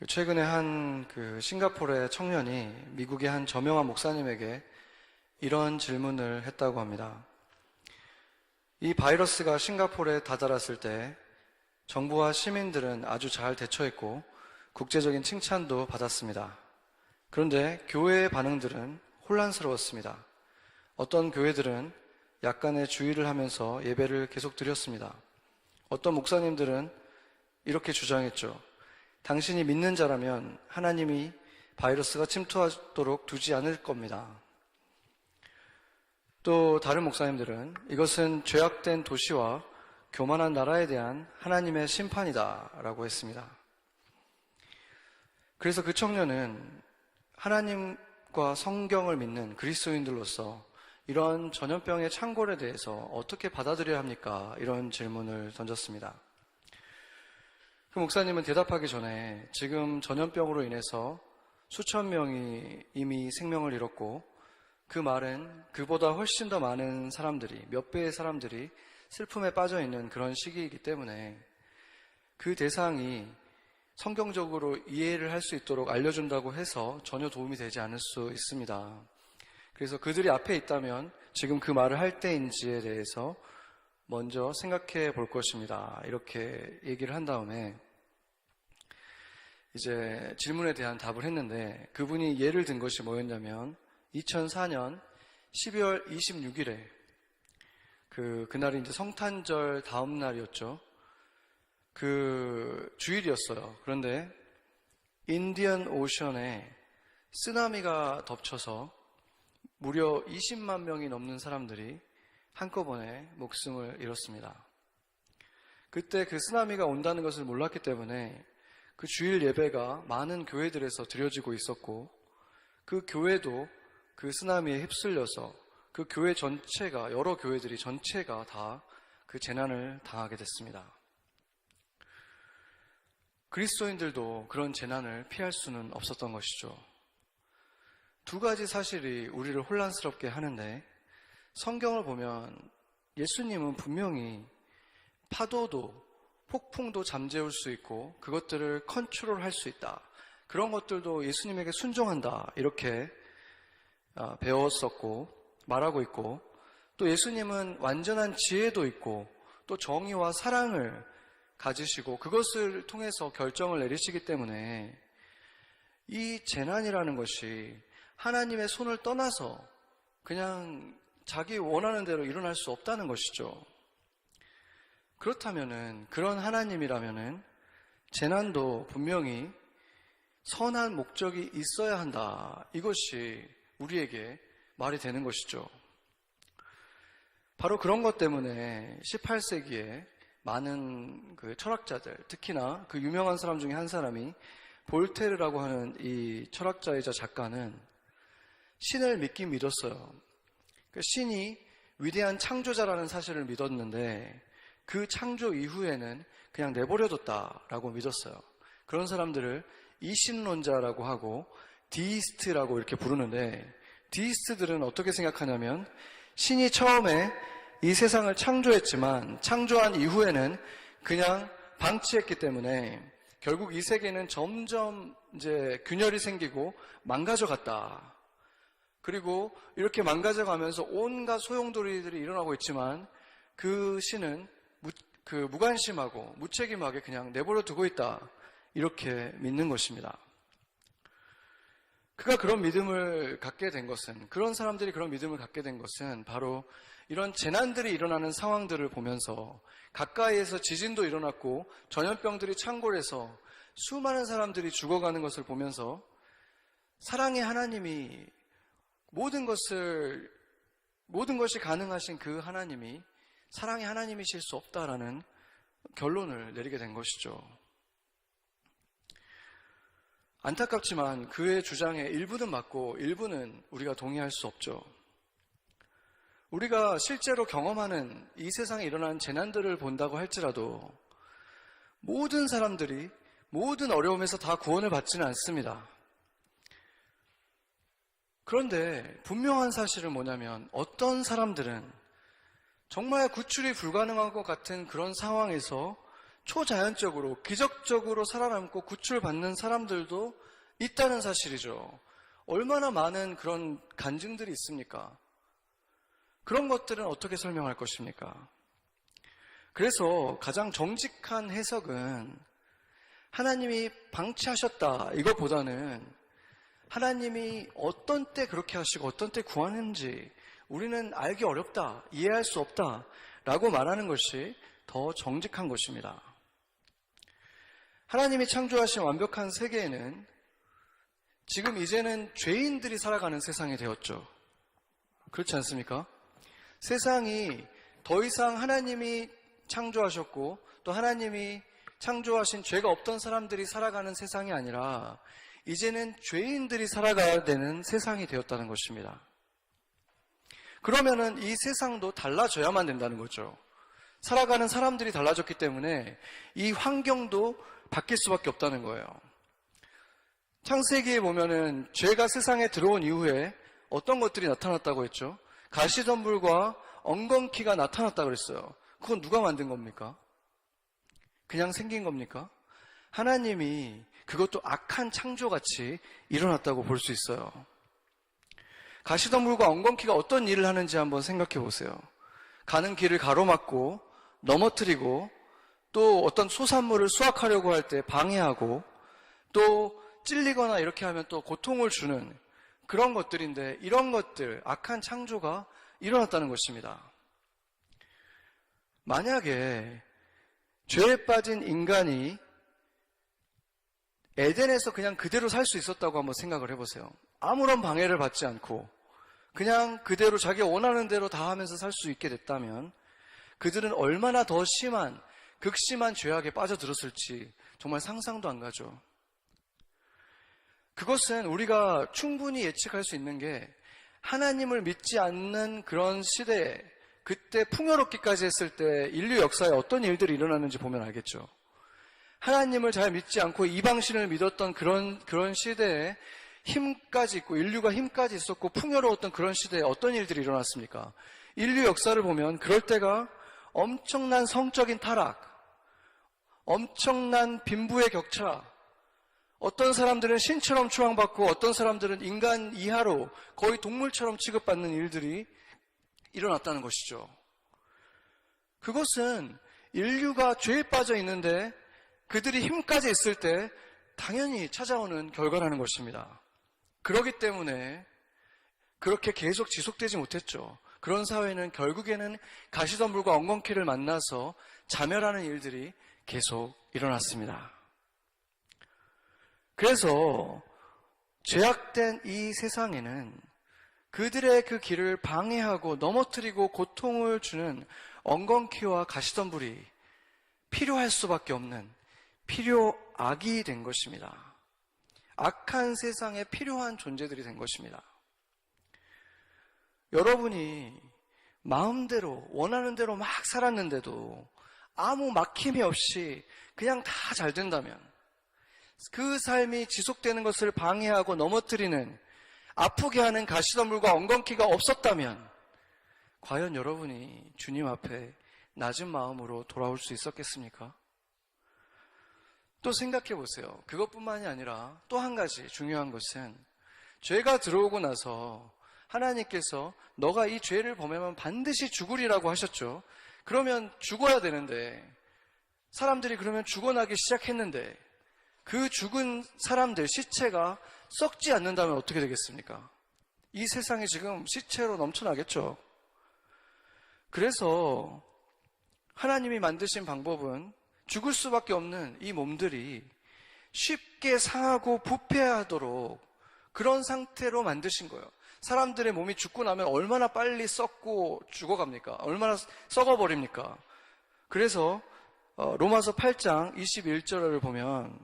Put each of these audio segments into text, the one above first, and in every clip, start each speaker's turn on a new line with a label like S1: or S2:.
S1: 최근에 한 싱가포르의 청년이 미국의 한 저명한 목사님에게 이런 질문을 했다고 합니다. 이 바이러스가 싱가포르에 다다랐을 때 정부와 시민들은 아주 잘 대처했고 국제적인 칭찬도 받았습니다. 그런데 교회의 반응들은 혼란스러웠습니다. 어떤 교회들은 약간의 주의를 하면서 예배를 계속 드렸습니다. 어떤 목사님들은 이렇게 주장했죠. 당신이 믿는 자라면 하나님이 바이러스가 침투하도록 두지 않을 겁니다. 또 다른 목사님들은 이것은 죄악된 도시와 교만한 나라에 대한 하나님의 심판이다 라고 했습니다. 그래서 그 청년은 하나님과 성경을 믿는 그리스도인들로서 이런 전염병의 창궐에 대해서 어떻게 받아들여야 합니까? 이런 질문을 던졌습니다. 그 목사님은 대답하기 전에 지금 전염병으로 인해서 수천 명이 이미 생명을 잃었고 그 말은 그보다 훨씬 더 많은 사람들이, 몇 배의 사람들이 슬픔에 빠져 있는 그런 시기이기 때문에 그 대상이 성경적으로 이해를 할 수 있도록 알려준다고 해서 전혀 도움이 되지 않을 수 있습니다. 그래서 그들이 앞에 있다면 지금 그 말을 할 때인지에 대해서 먼저 생각해 볼 것입니다. 이렇게 얘기를 한 다음에 이제 질문에 대한 답을 했는데 그분이 예를 든 것이 뭐였냐면 2004년 12월 26일에 그날이 이제 성탄절 다음 날이었죠. 그 주일이었어요. 그런데 인디언 오션에 쓰나미가 덮쳐서 무려 20만 명이 넘는 사람들이 한꺼번에 목숨을 잃었습니다. 그때 그 쓰나미가 온다는 것을 몰랐기 때문에 그 주일 예배가 많은 교회들에서 드려지고 있었고 그 교회도 그 쓰나미에 휩쓸려서 그 교회 전체가, 여러 교회들이 전체가 다 그 재난을 당하게 됐습니다. 그리스도인들도 그런 재난을 피할 수는 없었던 것이죠. 두 가지 사실이 우리를 혼란스럽게 하는데 성경을 보면 예수님은 분명히 파도도 폭풍도 잠재울 수 있고 그것들을 컨트롤할 수 있다. 그런 것들도 예수님에게 순종한다. 이렇게 배웠었고 말하고 있고 또 예수님은 완전한 지혜도 있고 또 정의와 사랑을 가지시고 그것을 통해서 결정을 내리시기 때문에 이 재난이라는 것이 하나님의 손을 떠나서 그냥 자기 원하는 대로 일어날 수 없다는 것이죠. 그렇다면은 그런 하나님이라면은 재난도 분명히 선한 목적이 있어야 한다. 이것이 우리에게 말이 되는 것이죠. 바로 그런 것 때문에 18세기에 많은 그 철학자들, 특히나 그 유명한 사람 중에 한 사람이 볼테르라고 하는 이 철학자이자 작가는 신을 믿긴 믿었어요. 신이 위대한 창조자라는 사실을 믿었는데 그 창조 이후에는 그냥 내버려뒀다라고 믿었어요. 그런 사람들을 이신론자라고 하고 디이스트라고 이렇게 부르는데 디이스트들은 어떻게 생각하냐면 신이 처음에 이 세상을 창조했지만 창조한 이후에는 그냥 방치했기 때문에 결국 이 세계는 점점 이제 균열이 생기고 망가져갔다. 그리고 이렇게 망가져가면서 온갖 소용돌이들이 일어나고 있지만 그 신은 무관심하고 무책임하게 그냥 내버려 두고 있다. 이렇게 믿는 것입니다. 그가 그런 믿음을 갖게 된 것은, 그런 사람들이 그런 믿음을 갖게 된 것은 바로 이런 재난들이 일어나는 상황들을 보면서 가까이에서 지진도 일어났고 전염병들이 창궐해서 수많은 사람들이 죽어가는 것을 보면서 사랑의 하나님이 모든 것이 가능하신 그 하나님이 사랑의 하나님이실 수 없다라는 결론을 내리게 된 것이죠. 안타깝지만 그의 주장의 일부는 맞고 일부는 우리가 동의할 수 없죠. 우리가 실제로 경험하는 이 세상에 일어나는 재난들을 본다고 할지라도 모든 사람들이 모든 어려움에서 다 구원을 받지는 않습니다. 그런데 분명한 사실은 뭐냐면 어떤 사람들은 정말 구출이 불가능한 것 같은 그런 상황에서 초자연적으로 기적적으로 살아남고 구출받는 사람들도 있다는 사실이죠. 얼마나 많은 그런 간증들이 있습니까? 그런 것들은 어떻게 설명할 것입니까? 그래서 가장 정직한 해석은 하나님이 방치하셨다 이것보다는 하나님이 어떤 때 그렇게 하시고 어떤 때 구하는지 우리는 알기 어렵다, 이해할 수 없다 라고 말하는 것이 더 정직한 것입니다. 하나님이 창조하신 완벽한 세계에는 지금 이제는 죄인들이 살아가는 세상이 되었죠. 그렇지 않습니까? 세상이 더 이상 하나님이 창조하셨고 또 하나님이 창조하신 죄가 없던 사람들이 살아가는 세상이 아니라 이제는 죄인들이 살아가야 되는 세상이 되었다는 것입니다. 그러면은 이 세상도 달라져야만 된다는 거죠. 살아가는 사람들이 달라졌기 때문에 이 환경도 바뀔 수밖에 없다는 거예요. 창세기에 보면은 죄가 세상에 들어온 이후에 어떤 것들이 나타났다고 했죠? 가시덤불과 엉겅퀴가 나타났다고 그랬어요. 그건 누가 만든 겁니까? 그냥 생긴 겁니까? 하나님이 그것도 악한 창조같이 일어났다고 볼 수 있어요. 가시덤불과 엉겅퀴가 어떤 일을 하는지 한번 생각해 보세요. 가는 길을 가로막고 넘어뜨리고 또 어떤 수산물을 수확하려고 할 때 방해하고 또 찔리거나 이렇게 하면 또 고통을 주는 그런 것들인데 이런 것들, 악한 창조가 일어났다는 것입니다. 만약에 죄에 빠진 인간이 에덴에서 그냥 그대로 살 수 있었다고 한번 생각을 해보세요. 아무런 방해를 받지 않고 그냥 그대로 자기가 원하는 대로 다 하면서 살 수 있게 됐다면 그들은 얼마나 더 심한, 극심한 죄악에 빠져들었을지 정말 상상도 안 가죠. 그것은 우리가 충분히 예측할 수 있는 게 하나님을 믿지 않는 그런 시대에 그때 풍요롭기까지 했을 때 인류 역사에 어떤 일들이 일어났는지 보면 알겠죠. 하나님을 잘 믿지 않고 이방신을 믿었던 그런 시대에 힘까지 있고 인류가 힘까지 있었고 풍요로웠던 그런 시대에 어떤 일들이 일어났습니까? 인류 역사를 보면 그럴 때가 엄청난 성적인 타락, 엄청난 빈부의 격차, 어떤 사람들은 신처럼 추앙받고 어떤 사람들은 인간 이하로 거의 동물처럼 취급받는 일들이 일어났다는 것이죠. 그것은 인류가 죄에 빠져 있는데 그들이 힘까지 있을 때 당연히 찾아오는 결과라는 것입니다. 그렇기 때문에 그렇게 계속 지속되지 못했죠. 그런 사회는 결국에는 가시덤불과 엉겅퀴를 만나서 자멸하는 일들이 계속 일어났습니다. 그래서 죄악된 이 세상에는 그들의 그 길을 방해하고 넘어뜨리고 고통을 주는 엉겅퀴와 가시덤불이 필요할 수밖에 없는 필요악이 된 것입니다. 악한 세상에 필요한 존재들이 된 것입니다. 여러분이 마음대로 원하는 대로 막 살았는데도 아무 막힘이 없이 그냥 다 잘 된다면 그 삶이 지속되는 것을 방해하고 넘어뜨리는 아프게 하는 가시덤불과 엉겅퀴가 없었다면 과연 여러분이 주님 앞에 낮은 마음으로 돌아올 수 있었겠습니까? 또 생각해 보세요. 그것뿐만이 아니라 또 한 가지 중요한 것은 죄가 들어오고 나서 하나님께서 너가 이 죄를 범하면 반드시 죽으리라고 하셨죠. 그러면 죽어야 되는데 사람들이 그러면 죽어나기 시작했는데 그 죽은 사람들 시체가 썩지 않는다면 어떻게 되겠습니까? 이 세상이 지금 시체로 넘쳐나겠죠. 그래서 하나님이 만드신 방법은 죽을 수밖에 없는 이 몸들이 쉽게 상하고 부패하도록 그런 상태로 만드신 거예요. 사람들의 몸이 죽고 나면 얼마나 빨리 썩고 죽어갑니까? 얼마나 썩어버립니까? 그래서 로마서 8장 21절을 보면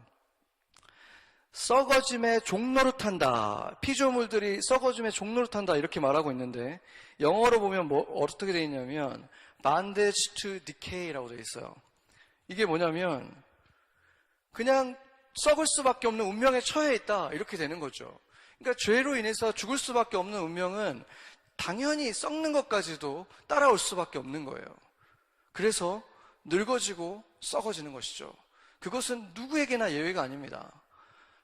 S1: 썩어짐의 종노릇한다. 피조물들이 썩어짐의 종노릇한다 이렇게 말하고 있는데 영어로 보면 어떻게 되어 있냐면 bondage to decay라고 되어 있어요. 이게 뭐냐면 그냥 썩을 수밖에 없는 운명에 처해 있다 이렇게 되는 거죠. 그러니까 죄로 인해서 죽을 수밖에 없는 운명은 당연히 썩는 것까지도 따라올 수밖에 없는 거예요. 그래서 늙어지고 썩어지는 것이죠. 그것은 누구에게나 예외가 아닙니다.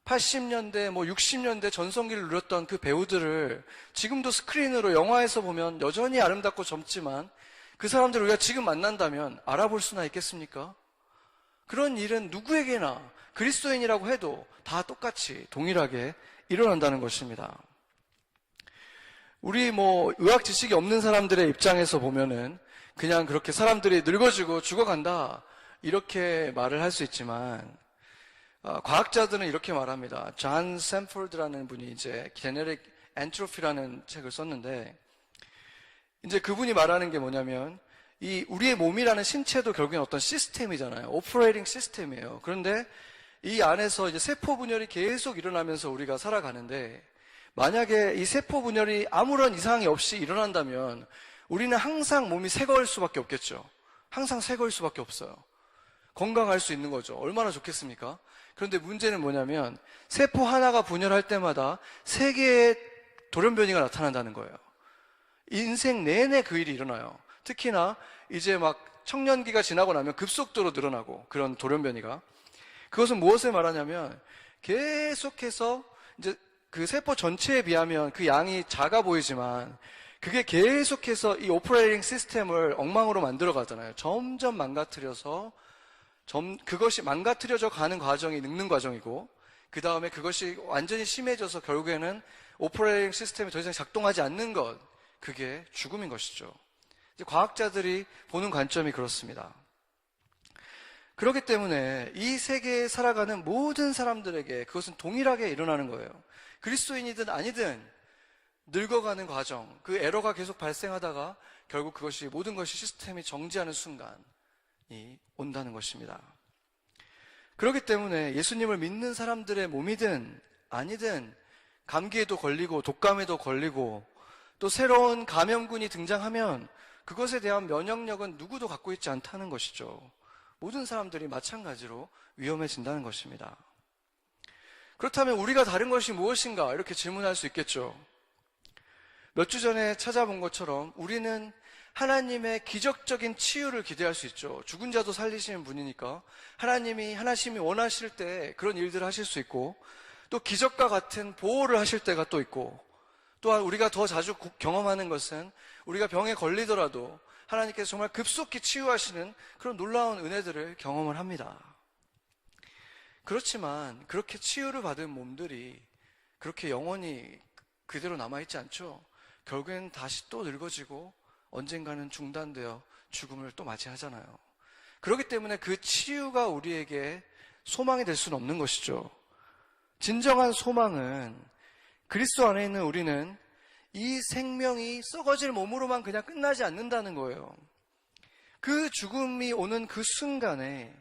S1: 80년대, 60년대 전성기를 누렸던 그 배우들을 지금도 스크린으로 영화에서 보면 여전히 아름답고 젊지만 그 사람들을 우리가 지금 만난다면 알아볼 수나 있겠습니까? 그런 일은 누구에게나 그리스도인이라고 해도 다 똑같이 동일하게 일어난다는 것입니다. 우리 의학 지식이 없는 사람들의 입장에서 보면은 그냥 그렇게 사람들이 늙어지고 죽어간다 이렇게 말을 할 수 있지만 과학자들은 이렇게 말합니다. 존 샘포드라는 분이 이제 제네릭 엔트로피라는 책을 썼는데 이제 그분이 말하는 게 뭐냐면 이 우리의 몸이라는 신체도 결국엔 어떤 시스템이잖아요. 오퍼레이팅 시스템이에요. 그런데 이 안에서 이제 세포 분열이 계속 일어나면서 우리가 살아가는데 만약에 이 세포 분열이 아무런 이상이 없이 일어난다면 우리는 항상 몸이 새 거일 수밖에 없겠죠. 항상 새 거일 수밖에 없어요. 건강할 수 있는 거죠. 얼마나 좋겠습니까? 그런데 문제는 뭐냐면 세포 하나가 분열할 때마다 세 개의 돌연변이가 나타난다는 거예요. 인생 내내 그 일이 일어나요. 특히나 이제 막 청년기가 지나고 나면 급속도로 늘어나고 그런 돌연변이가 그것은 무엇을 말하냐면 계속해서 이제 그 세포 전체에 비하면 그 양이 작아 보이지만 그게 계속해서 이 오퍼레이팅 시스템을 엉망으로 만들어 가잖아요. 점점 망가뜨려서 그것이 망가뜨려져 가는 과정이 늙는 과정이고 그 다음에 그것이 완전히 심해져서 결국에는 오퍼레이팅 시스템이 더 이상 작동하지 않는 것 그게 죽음인 것이죠. 이제 과학자들이 보는 관점이 그렇습니다. 그렇기 때문에 이 세계에 살아가는 모든 사람들에게 그것은 동일하게 일어나는 거예요. 그리스도인이든 아니든 늙어가는 과정, 그 에러가 계속 발생하다가 결국 그것이 모든 것이 시스템이 정지하는 순간이 온다는 것입니다. 그렇기 때문에 예수님을 믿는 사람들의 몸이든 아니든 감기에도 걸리고 독감에도 걸리고 또 새로운 감염군이 등장하면 그것에 대한 면역력은 누구도 갖고 있지 않다는 것이죠. 모든 사람들이 마찬가지로 위험해진다는 것입니다. 그렇다면 우리가 다른 것이 무엇인가 이렇게 질문할 수 있겠죠. 몇 주 전에 찾아본 것처럼 우리는 하나님의 기적적인 치유를 기대할 수 있죠. 죽은 자도 살리시는 분이니까 하나님이 원하실 때 그런 일들을 하실 수 있고 또 기적과 같은 보호를 하실 때가 또 있고 또한 우리가 더 자주 경험하는 것은 우리가 병에 걸리더라도 하나님께서 정말 급속히 치유하시는 그런 놀라운 은혜들을 경험을 합니다. 그렇지만 그렇게 치유를 받은 몸들이 그렇게 영원히 그대로 남아있지 않죠. 결국엔 다시 또 늙어지고 언젠가는 중단되어 죽음을 또 맞이하잖아요. 그렇기 때문에 그 치유가 우리에게 소망이 될 수는 없는 것이죠. 진정한 소망은 그리스도 안에 있는 우리는 이 생명이 썩어질 몸으로만 그냥 끝나지 않는다는 거예요. 그 죽음이 오는 그 순간에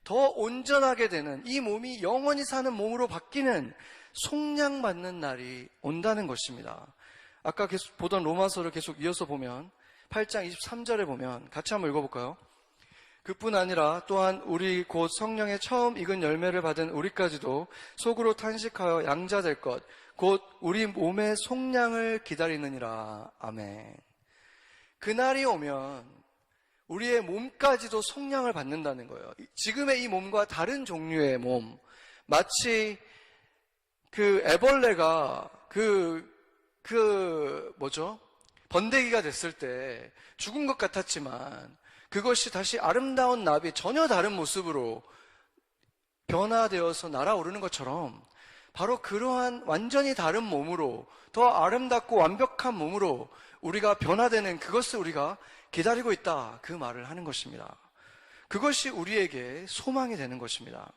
S1: 더 온전하게 되는 이 몸이 영원히 사는 몸으로 바뀌는 속량받는 날이 온다는 것입니다. 아까 계속 보던 로마서를 계속 이어서 보면 8장 23절에 보면 같이 한번 읽어볼까요? 그뿐 아니라 또한 우리 곧 성령의 처음 익은 열매를 받은 우리까지도 속으로 탄식하여 양자될 것 곧 우리 몸의 속량을 기다리느니라. 아멘. 그날이 오면 우리의 몸까지도 속량을 받는다는 거예요. 지금의 이 몸과 다른 종류의 몸, 마치 그 애벌레가 번데기가 됐을 때 죽은 것 같았지만 그것이 다시 아름다운 나비 전혀 다른 모습으로 변화되어서 날아오르는 것처럼 바로 그러한 완전히 다른 몸으로 더 아름답고 완벽한 몸으로 우리가 변화되는 그것을 우리가 기다리고 있다. 그 말을 하는 것입니다. 그것이 우리에게 소망이 되는 것입니다.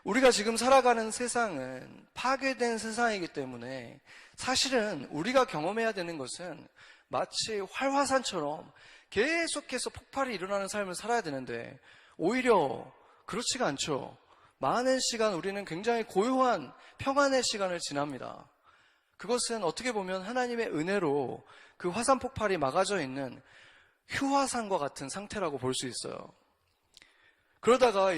S1: 우리가 지금 살아가는 세상은 파괴된 세상이기 때문에 사실은 우리가 경험해야 되는 것은 마치 활화산처럼 계속해서 폭발이 일어나는 삶을 살아야 되는데 오히려 그렇지가 않죠. 많은 시간 우리는 굉장히 고요한 평안의 시간을 지납니다. 그것은 어떻게 보면 하나님의 은혜로 그 화산 폭발이 막아져 있는 휴화산과 같은 상태라고 볼 수 있어요. 그러다가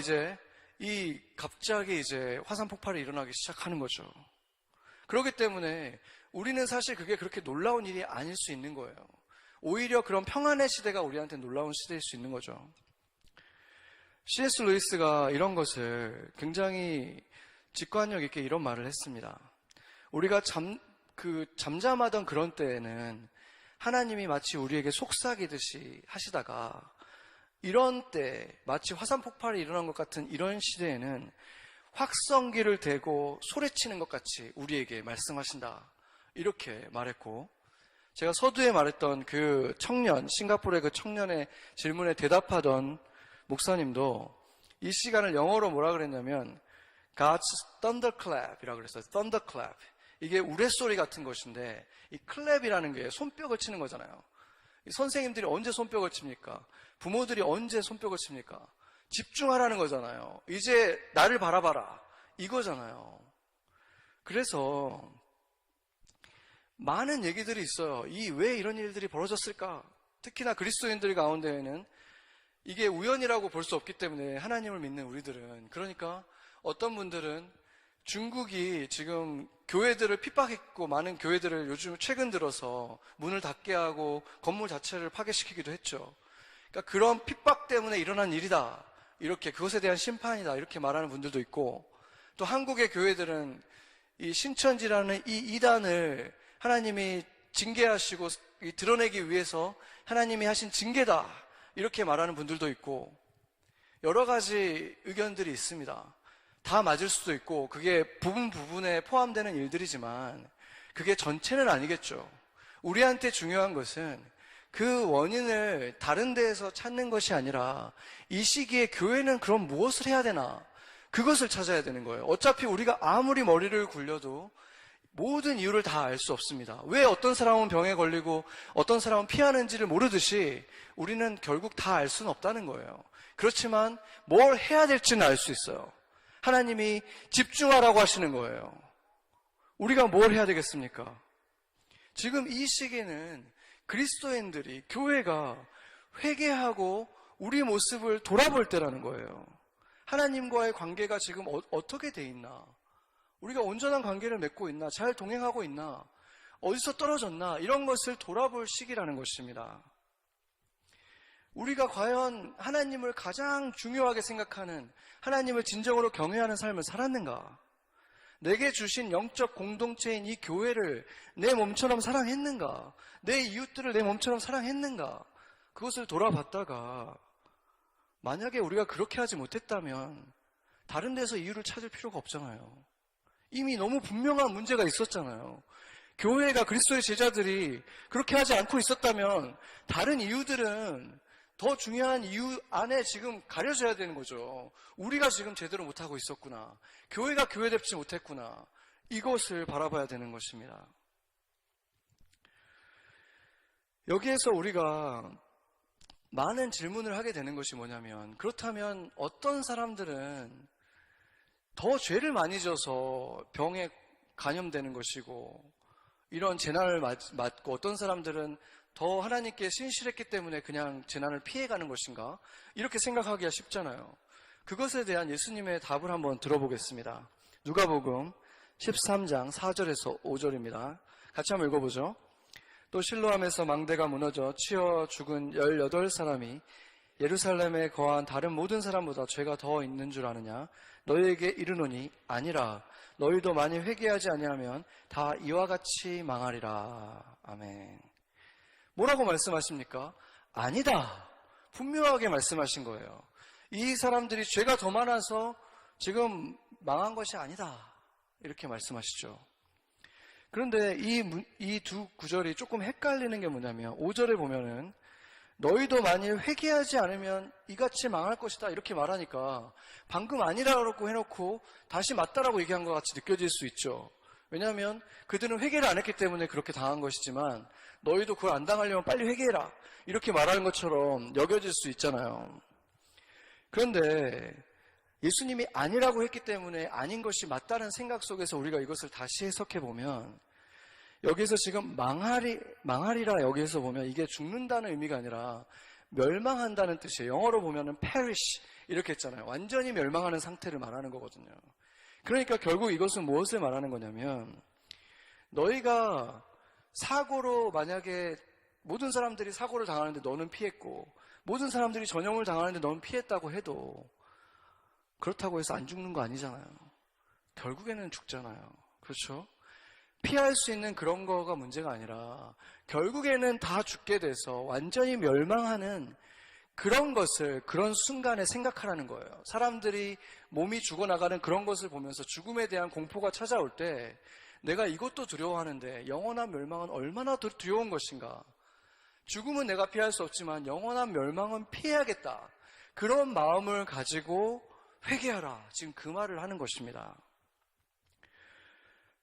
S1: 갑자기 화산 폭발이 일어나기 시작하는 거죠. 그렇기 때문에 우리는 사실 그게 그렇게 놀라운 일이 아닐 수 있는 거예요. 오히려 그런 평안의 시대가 우리한테 놀라운 시대일 수 있는 거죠. C.S. 루이스가 이런 것을 굉장히 직관력 있게 이런 말을 했습니다. 우리가 잠잠하던 그런 때에는 하나님이 마치 우리에게 속삭이듯이 하시다가, 이런 때 마치 화산 폭발이 일어난 것 같은 이런 시대에는 확성기를 대고 소리치는 것 같이 우리에게 말씀하신다, 이렇게 말했고, 제가 서두에 말했던 그 청년, 싱가포르의 그 청년의 질문에 대답하던 목사님도 이 시간을 영어로 뭐라 그랬냐면 God's thunderclap이라고 그랬어요. thunderclap. 이게 우레소리 같은 것인데, 이 클랩이라는 게 손뼉을 치는 거잖아요. 선생님들이 언제 손뼉을 칩니까? 부모들이 언제 손뼉을 칩니까? 집중하라는 거잖아요. 이제 나를 바라봐라, 이거잖아요. 그래서 많은 얘기들이 있어요. 왜 이런 일들이 벌어졌을까? 특히나 그리스도인들 가운데에는 이게 우연이라고 볼 수 없기 때문에, 하나님을 믿는 우리들은. 그러니까 어떤 분들은 중국이 지금 교회들을 핍박했고, 많은 교회들을 요즘 최근 들어서 문을 닫게 하고 건물 자체를 파괴시키기도 했죠. 그러니까 그런 핍박 때문에 일어난 일이다, 이렇게, 그것에 대한 심판이다, 이렇게 말하는 분들도 있고, 또 한국의 교회들은 이 신천지라는 이 이단을 하나님이 징계하시고 드러내기 위해서 하나님이 하신 징계다, 이렇게 말하는 분들도 있고, 여러 가지 의견들이 있습니다. 다 맞을 수도 있고, 그게 부분에 포함되는 일들이지만 그게 전체는 아니겠죠. 우리한테 중요한 것은 그 원인을 다른 데에서 찾는 것이 아니라, 이 시기에 교회는 그럼 무엇을 해야 되나, 그것을 찾아야 되는 거예요. 어차피 우리가 아무리 머리를 굴려도 모든 이유를 다 알 수 없습니다. 왜 어떤 사람은 병에 걸리고 어떤 사람은 피하는지를 모르듯이 우리는 결국 다 알 수는 없다는 거예요. 그렇지만 뭘 해야 될지는 알 수 있어요. 하나님이 집중하라고 하시는 거예요. 우리가 뭘 해야 되겠습니까? 지금 이 시기는 그리스도인들이, 교회가 회개하고 우리 모습을 돌아볼 때라는 거예요. 하나님과의 관계가 지금 어떻게 돼 있나? 우리가 온전한 관계를 맺고 있나? 잘 동행하고 있나? 어디서 떨어졌나? 이런 것을 돌아볼 시기라는 것입니다. 우리가 과연 하나님을 가장 중요하게 생각하는, 하나님을 진정으로 경외하는 삶을 살았는가? 내게 주신 영적 공동체인 이 교회를 내 몸처럼 사랑했는가? 내 이웃들을 내 몸처럼 사랑했는가? 그것을 돌아봤다가, 만약에 우리가 그렇게 하지 못했다면 다른 데서 이유를 찾을 필요가 없잖아요. 이미 너무 분명한 문제가 있었잖아요. 교회가, 그리스도의 제자들이 그렇게 하지 않고 있었다면 다른 이유들은 더 중요한 이유 안에 지금 가려져야 되는 거죠. 우리가 지금 제대로 못하고 있었구나, 교회가 교회답지 못했구나, 이것을 바라봐야 되는 것입니다. 여기에서 우리가 많은 질문을 하게 되는 것이 뭐냐면, 그렇다면 어떤 사람들은 더 죄를 많이 져서 병에 감염되는 것이고 이런 재난을 맞고, 어떤 사람들은 더 하나님께 신실했기 때문에 그냥 재난을 피해가는 것인가, 이렇게 생각하기가 쉽잖아요. 그것에 대한 예수님의 답을 한번 들어보겠습니다. 누가복음 13장 4절에서 5절입니다. 같이 한번 읽어보죠. 또 실로암에서 망대가 무너져 치여 죽은 18사람이 예루살렘에 거한 다른 모든 사람보다 죄가 더 있는 줄 아느냐? 너희에게 이르노니 아니라. 너희도 만일 회개하지 아니하면 다 이와 같이 망하리라. 아멘. 뭐라고 말씀하십니까? 아니다. 분명하게 말씀하신 거예요. 이 사람들이 죄가 더 많아서 지금 망한 것이 아니다, 이렇게 말씀하시죠. 그런데 이 두 구절이 조금 헷갈리는 게 뭐냐면, 5절에 보면은 너희도 만일 회개하지 않으면 이같이 망할 것이다, 이렇게 말하니까 방금 아니라고 해놓고 다시 맞다라고 얘기한 것 같이 느껴질 수 있죠. 왜냐하면 그들은 회개를 안 했기 때문에 그렇게 당한 것이지만, 너희도 그걸 안 당하려면 빨리 회개해라, 이렇게 말하는 것처럼 여겨질 수 있잖아요. 그런데 예수님이 아니라고 했기 때문에 아닌 것이 맞다는 생각 속에서 우리가 이것을 다시 해석해 보면, 여기서 지금 망하리라, 여기에서 보면 이게 죽는다는 의미가 아니라 멸망한다는 뜻이에요. 영어로 보면은 perish 이렇게 했잖아요. 완전히 멸망하는 상태를 말하는 거거든요. 그러니까 결국 이것은 무엇을 말하는 거냐면, 너희가 사고로, 만약에 모든 사람들이 사고를 당하는데 너는 피했고, 모든 사람들이 전염을 당하는데 넌 피했다고 해도 그렇다고 해서 안 죽는 거 아니잖아요. 결국에는 죽잖아요. 그렇죠? 피할 수 있는 그런 거가 문제가 아니라 결국에는 다 죽게 돼서 완전히 멸망하는 그런 것을 그런 순간에 생각하라는 거예요. 사람들이 몸이 죽어나가는 그런 것을 보면서 죽음에 대한 공포가 찾아올 때 내가 이것도 두려워하는데 영원한 멸망은 얼마나 더 두려운 것인가. 죽음은 내가 피할 수 없지만 영원한 멸망은 피해야겠다. 그런 마음을 가지고 회개하라. 지금 그 말을 하는 것입니다.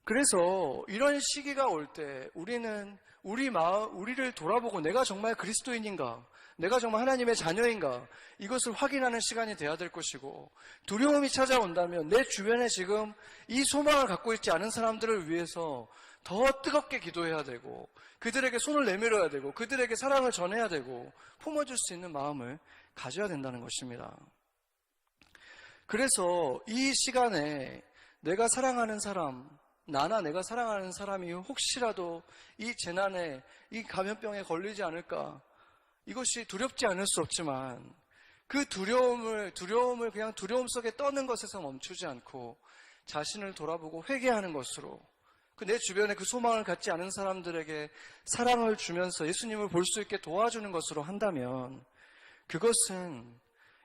S1: 그래서 이런 시기가 올 때 우리는 우리를 돌아보고 내가 정말 그리스도인인가? 내가 정말 하나님의 자녀인가? 이것을 확인하는 시간이 돼야 될 것이고, 두려움이 찾아온다면 내 주변에 지금 이 소망을 갖고 있지 않은 사람들을 위해서 더 뜨겁게 기도해야 되고, 그들에게 손을 내밀어야 되고, 그들에게 사랑을 전해야 되고, 품어줄 수 있는 마음을 가져야 된다는 것입니다. 그래서 이 시간에 내가 사랑하는 사람, 나나 내가 사랑하는 사람이 혹시라도 이 재난에, 이 감염병에 걸리지 않을까, 이것이 두렵지 않을 수 없지만 그 두려움을 그냥 두려움 속에 떠는 것에서 멈추지 않고 자신을 돌아보고 회개하는 것으로, 내 주변에 그 소망을 갖지 않은 사람들에게 사랑을 주면서 예수님을 볼 수 있게 도와주는 것으로 한다면 그것은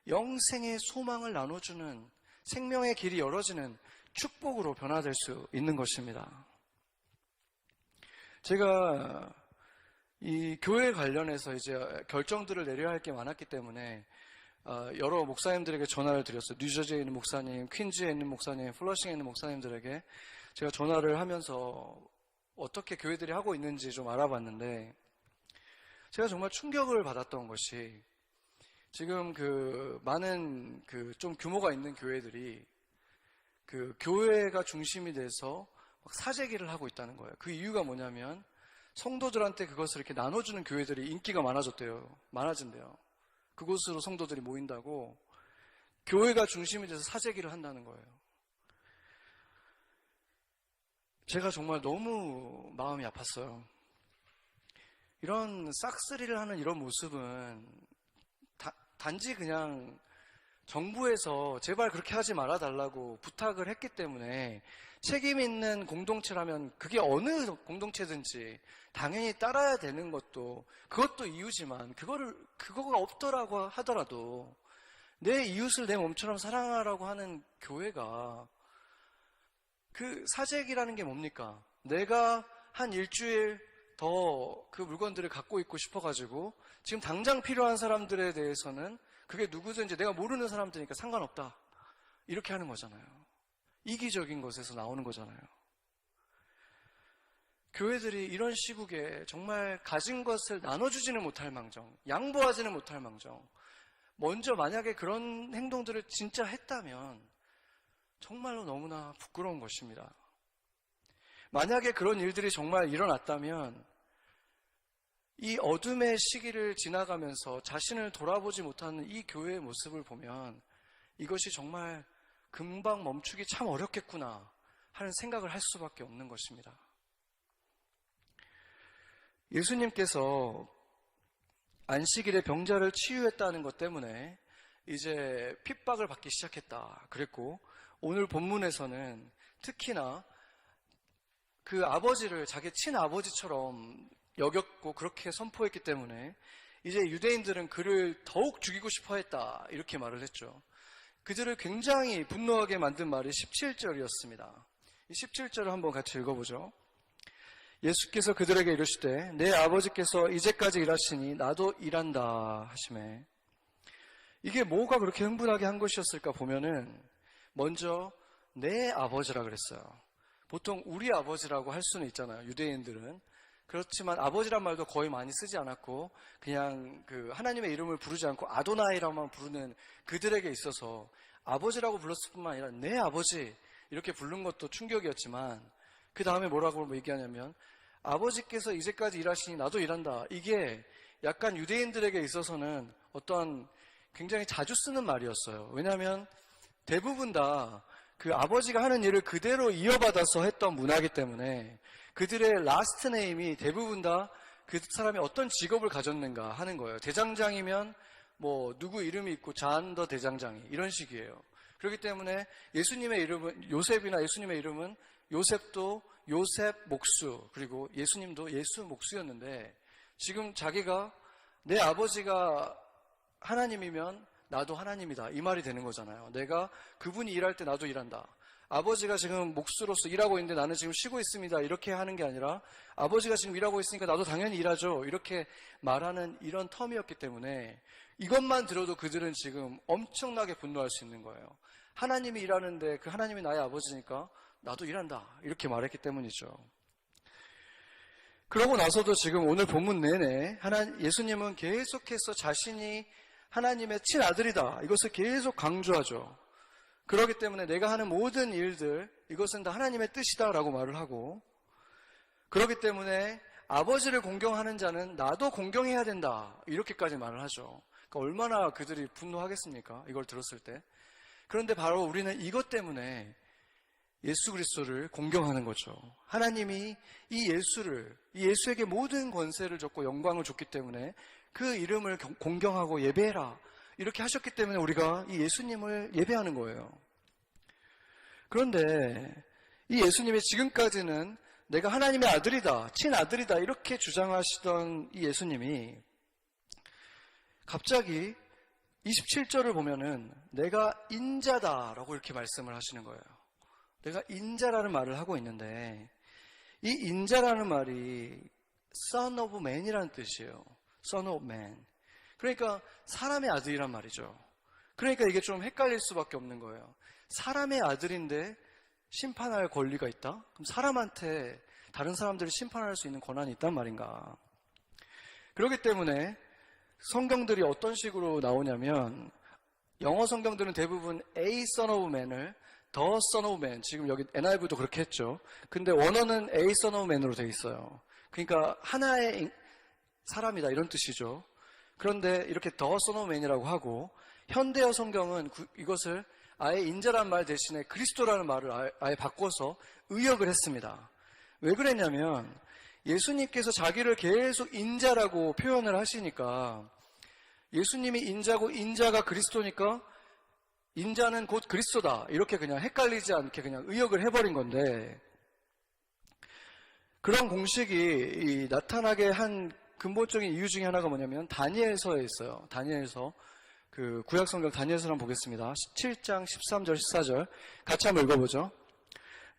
S1: 영생의 소망을 나눠주는, 생명의 길이 열어지는 축복으로 변화될 수 있는 것입니다. 제가 이 교회 관련해서 이제 결정들을 내려야 할 게 많았기 때문에 여러 목사님들에게 전화를 드렸어요. 뉴저지에 있는 목사님, 퀸즈에 있는 목사님, 플러싱에 있는 목사님들에게 제가 전화를 하면서 어떻게 교회들이 하고 있는지 좀 알아봤는데, 제가 정말 충격을 받았던 것이, 지금 많은 좀 규모가 있는 교회들이 교회가 중심이 돼서 막 사재기를 하고 있다는 거예요. 그 이유가 뭐냐면 성도들한테 그것을 이렇게 나눠주는 교회들이 인기가 많아진대요. 그곳으로 성도들이 모인다고 교회가 중심이 돼서 사재기를 한다는 거예요. 제가 정말 너무 마음이 아팠어요. 이런 싹쓸이를 하는 이런 모습은 단지 그냥 정부에서 제발 그렇게 하지 말아달라고 부탁을 했기 때문에 책임 있는 공동체라면 그게 어느 공동체든지 당연히 따라야 되는 그것도 이유지만 그거가 없더라고 하더라도 내 이웃을 내 몸처럼 사랑하라고 하는 교회가, 그 사재기라는 게 뭡니까? 내가 한 일주일 더 그 물건들을 갖고 있고 싶어가지고 지금 당장 필요한 사람들에 대해서는 그게 누구든지 내가 모르는 사람들이니까 상관없다, 이렇게 하는 거잖아요. 이기적인 것에서 나오는 거잖아요. 교회들이 이런 시국에 정말 가진 것을 나눠주지는 못할 망정, 양보하지는 못할 망정, 먼저 만약에 그런 행동들을 진짜 했다면 정말로 너무나 부끄러운 것입니다. 만약에 그런 일들이 정말 일어났다면 이 어둠의 시기를 지나가면서 자신을 돌아보지 못하는 이 교회의 모습을 보면 이것이 정말 금방 멈추기 참 어렵겠구나 하는 생각을 할 수밖에 없는 것입니다. 예수님께서 안식일에 병자를 치유했다는 것 때문에 이제 핍박을 받기 시작했다 그랬고, 오늘 본문에서는 특히나 그 아버지를 자기 친아버지처럼 여겼고 그렇게 선포했기 때문에 이제 유대인들은 그를 더욱 죽이고 싶어 했다, 이렇게 말을 했죠. 그들을 굉장히 분노하게 만든 말이 17절이었습니다. 이 17절을 한번 같이 읽어보죠. 예수께서 그들에게 이르시되 내 아버지께서 이제까지 일하시니 나도 일한다 하시매. 이게 뭐가 그렇게 흥분하게 한 것이었을까 보면은 먼저 내 아버지라 그랬어요. 보통 우리 아버지라고 할 수는 있잖아요, 유대인들은. 그렇지만 아버지란 말도 거의 많이 쓰지 않았고 그냥 하나님의 이름을 부르지 않고 아도나이라고만 부르는 그들에게 있어서 아버지라고 불렀을 뿐만 아니라 내 아버지 이렇게 부른 것도 충격이었지만, 그 다음에 뭐라고 얘기하냐면 아버지께서 이제까지 일하시니 나도 일한다. 이게 약간 유대인들에게 있어서는 어떤 굉장히 자주 쓰는 말이었어요. 왜냐하면 대부분 다 그 아버지가 하는 일을 그대로 이어받아서 했던 문화이기 때문에 그들의 라스트 네임이 대부분 다 그 사람이 어떤 직업을 가졌는가 하는 거예요. 대장장이면 뭐 누구 이름이 있고 잔 더 대장장이 이런 식이에요. 그렇기 때문에 예수님의 이름은 요셉이나 예수님의 이름은 요셉도 요셉 목수, 그리고 예수님도 예수 목수였는데 지금 자기가 내 아버지가 하나님이면 나도 하나님이다 이 말이 되는 거잖아요. 내가 그분이 일할 때 나도 일한다. 아버지가 지금 목수로서 일하고 있는데 나는 지금 쉬고 있습니다 이렇게 하는 게 아니라 아버지가 지금 일하고 있으니까 나도 당연히 일하죠 이렇게 말하는 이런 텀이었기 때문에 이것만 들어도 그들은 지금 엄청나게 분노할 수 있는 거예요. 하나님이 일하는데 그 하나님이 나의 아버지니까 나도 일한다 이렇게 말했기 때문이죠. 그러고 나서도 지금 오늘 본문 내내 예수님은 계속해서 자신이 하나님의 친아들이다 이것을 계속 강조하죠. 그렇기 때문에 내가 하는 모든 일들 이것은 다 하나님의 뜻이다라고 말을 하고, 그렇기 때문에 아버지를 공경하는 자는 나도 공경해야 된다 이렇게까지 말을 하죠. 그러니까 얼마나 그들이 분노하겠습니까? 이걸 들었을 때. 그런데 바로 우리는 이것 때문에 예수 그리스도를 공경하는 거죠. 하나님이 이 예수에게 모든 권세를 줬고 영광을 줬기 때문에 그 이름을 공경하고 예배해라 이렇게 하셨기 때문에 우리가 이 예수님을 예배하는 거예요. 그런데 이 예수님이 지금까지는 내가 하나님의 아들이다, 친아들이다 이렇게 주장하시던 이 예수님이 갑자기 27절을 보면은 내가 인자다라고 이렇게 말씀을 하시는 거예요. 내가 인자라는 말을 하고 있는데 이 인자라는 말이 Son of Man이라는 뜻이에요. Son of Man. 그러니까 사람의 아들이란 말이죠. 그러니까 이게 좀 헷갈릴 수밖에 없는 거예요. 사람의 아들인데 심판할 권리가 있다? 그럼 사람한테 다른 사람들을 심판할 수 있는 권한이 있단 말인가? 그렇기 때문에 성경들이 어떤 식으로 나오냐면 영어 성경들은 대부분 A Son of Man을 The Son of Man, 지금 여기 NIV도 그렇게 했죠. 근데 원어는 A Son of Man으로 되어 있어요. 그러니까 하나의 사람이다 이런 뜻이죠. 그런데 이렇게 The Son of Man이라고 하고 현대어 성경은 이것을 아예 인자란 말 대신에 그리스도라는 말을 아예 바꿔서 의역을 했습니다. 왜 그랬냐면 예수님께서 자기를 계속 인자라고 표현을 하시니까 예수님이 인자고 인자가 그리스도니까 인자는 곧 그리스도다 이렇게 그냥 헷갈리지 않게 그냥 의역을 해버린 건데, 그런 공식이 나타나게 한 근본적인 이유 중에 하나가 뭐냐면 다니엘서에 있어요. 다니엘서, 그 구약성경 다니엘서 한번 보겠습니다. 17장 13절 14절 같이 한번 읽어보죠.